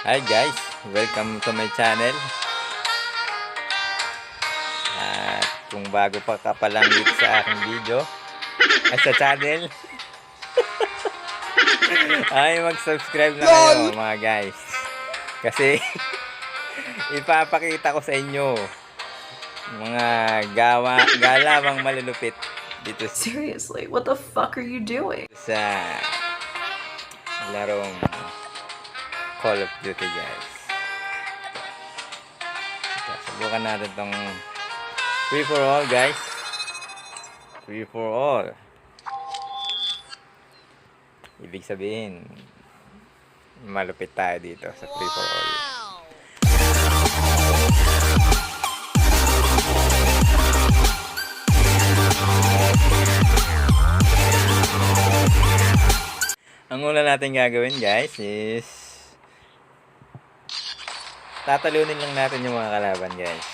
Hi guys, welcome to my channel. At kung bago pa lang dito sa aking video ay sa channel ay mag-subscribe na kayo mga guys. Kasi ipapakita ko sa inyo mga galawang malulupit dito Seriously, what the fuck are you doing? sa larong Call of Duty guys. Subukan natin tong free for all guys. Free for all. Ibig sabihin malupit tayo dito sa free for all. Ang una natin gagawin guys is tatalunin lang natin yung mga kalaban guys.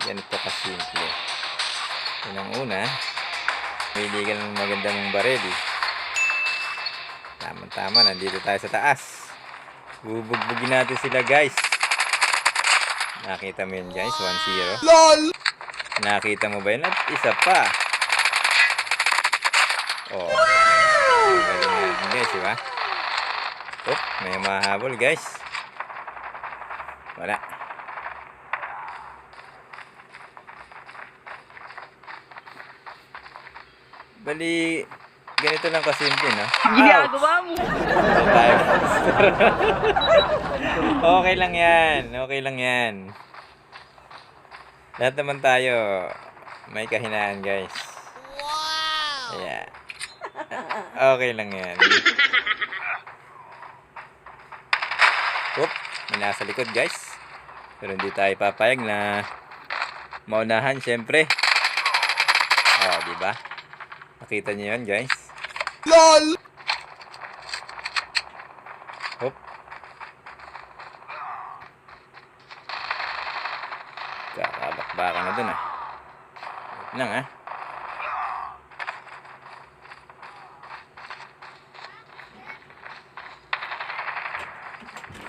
Ganito kasimple. Yun ang una. Pili ka ng magandang baril. Tama-tama, nandito tayo sa taas. Bubugbugin natin sila guys. Nakita mo yun guys, 1-0. LOL! Nakita mo ba yun? At isa pa. Oh. Galing natin guys, diba? Oh, may mahabol guys. Wala. Bali, ganito lang kasimple, no? Ginagawa mo. Tayo. Okay lang yan. Okay lang yan. Lahat naman tayo may kahinaan, guys. Wow! Yeah. Okay lang yan. Oop, may nasa likod, guys. Pero hindi tayo papayag na maunahan, syempre. Oh, di ba? Nakita niyo 'yan, guys. LOL. Hop. Kakabakbakan na dun ah. Wait lang ah.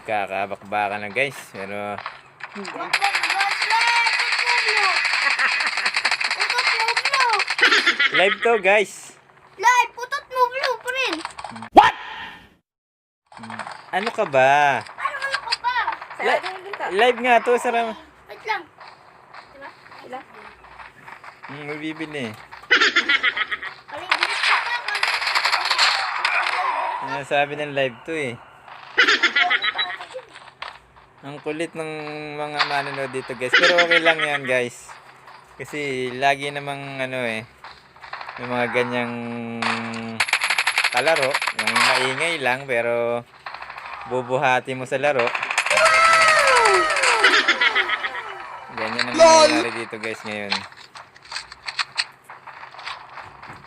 Kakabakbakan na guys. Pero live to guys. Live, putot mo blue pa rin. What? Ano ka ba? Ano ka ba? Live nga to, sarang. Wait lang. Diba? Diba? May bibili. Bilis ka pa. Sabi ng live to eh. Ang kulit ng mga manonood dito guys. Pero okay lang yan guys. Kasi lagi namang ano eh. May mga ganyang kalaro. Yung maingay lang pero bubuhati mo sa laro. Ganyan ang nangyayari dito guys ngayon.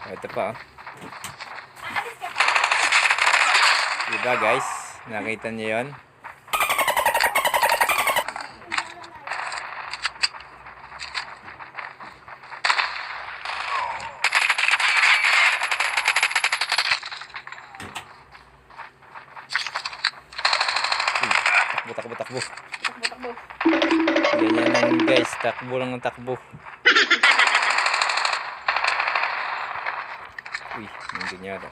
Ito pa oh. Diba guys? Nakita niyo yun? Takbo. Ganyan lang guys, takbo lang ng takbo. Uy, hindi niya ito.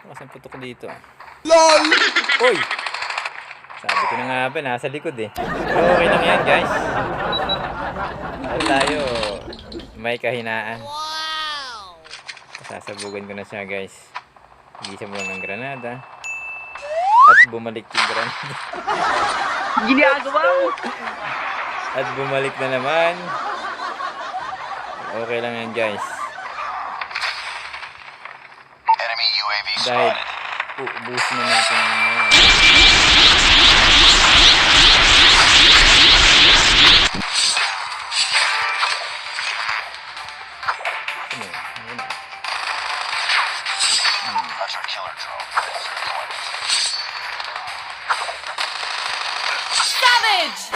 Kasang putok ko dito. LOL! Uy! Sabi ko na nga ba, nasa likod eh. Pero okay lang yan guys. Tayo may kahinaan. Sasabugan ko na siya guys. Igisa mo lang ng granada. At bumalik yung granada. Ginagawa mo. At bumalik na naman. Okay lang yan guys. Enemy UAV Dahil spotted. boost na natin ngayon. That's our killer drone. Savage!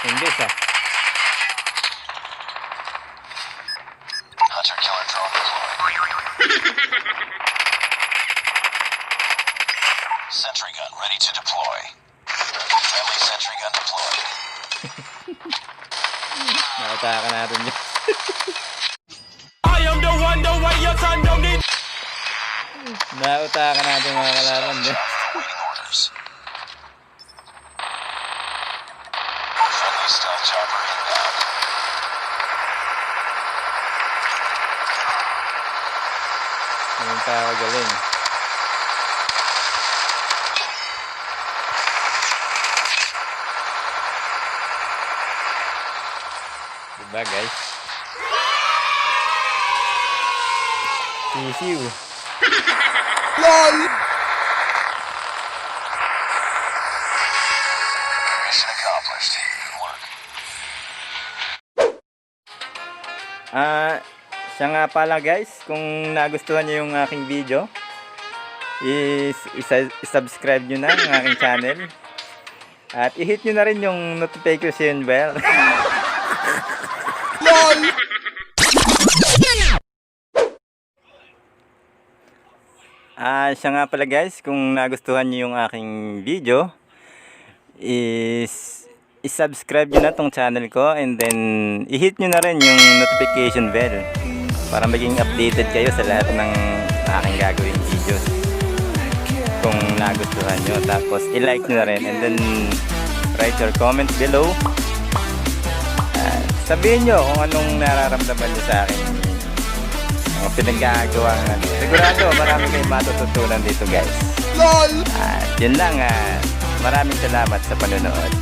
Imbes ah. Hunter killer drone deployed. Sentry gun ready to deploy. Friendly sentry gun deployed. Nakataka natin yun. I am the one, the way your son don't need. Nakataka natin mga kalaban dyan. Awaiting orders. Friendly stealth chopper inbound. Yung tao galing. Diba guys? Sisiw. Mission accomplished. Good work. Siya nga pala guys, kung nagustuhan niyo yung aking video, subscribe nyo na ang aking channel. At i-hit nyo na rin yung notification bell. Siya nga pala guys, kung nagustuhan niyo yung aking video, i-subscribe nyo na tong channel ko, and then i-hit nyo na rin yung notification bell para maging updated kayo sa lahat ng aking gagawing videos kung nagustuhan nyo. Tapos i-like nyo na rin, and then write your comment below. Sabihin nyo kung anong nararamdaman nyo sa akin, mga pinagagawa nga. Sigurado marami kayong matututunan dito guys. At yun lang, maraming salamat sa panonood.